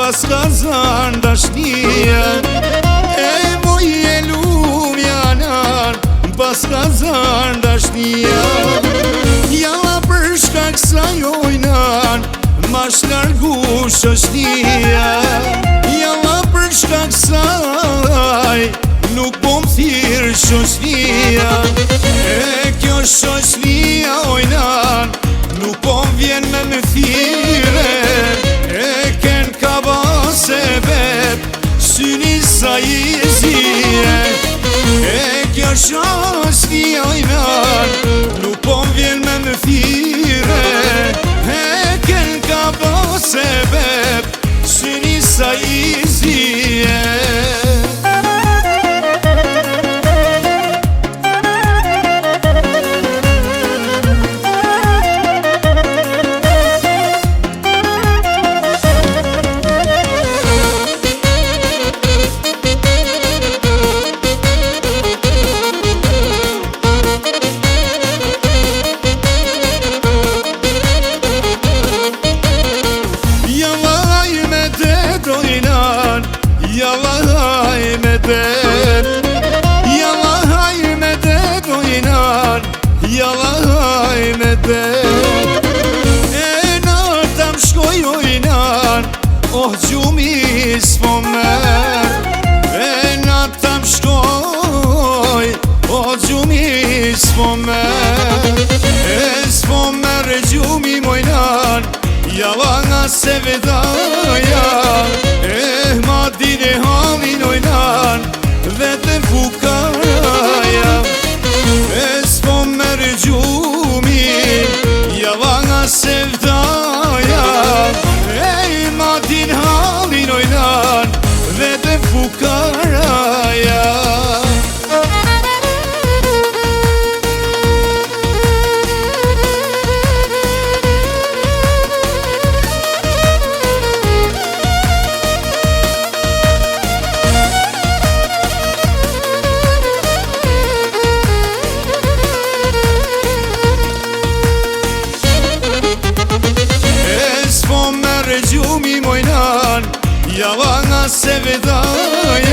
pas ka zan dashnia. E moj e lumjanar, pas ka zan dashnia. Jalla për shkak sa jojnan, ma shlargu shoshnia. Jalla për shkak saj, nuk po m'thirë shoshnia. E kjo shoshnia ojnan, nuk po m'vjen me më thire. E ken ka ba sebeb, syni sa i zije. E kjo shoshnia ojnan, nuk po m'vjen me më thire. E ken ka ba sebeb, syni sa i zije. Yalay medet, yalay medet oynar, yalay medet. E natam shkoj oynar, oh gjumi s'po mer. E natam shkoj, oh gjumi s'po mer. E s'po mer gjumi mojnar, jalla nga se vedaja. Ma dine halin ojnan, vetëm fukaraja. E s'po merë gjumin, jalla nga sevdaja. E ma din halin ojnan, vetëm fukaraja. Gjumi mojnan, jalla nga se vedaja.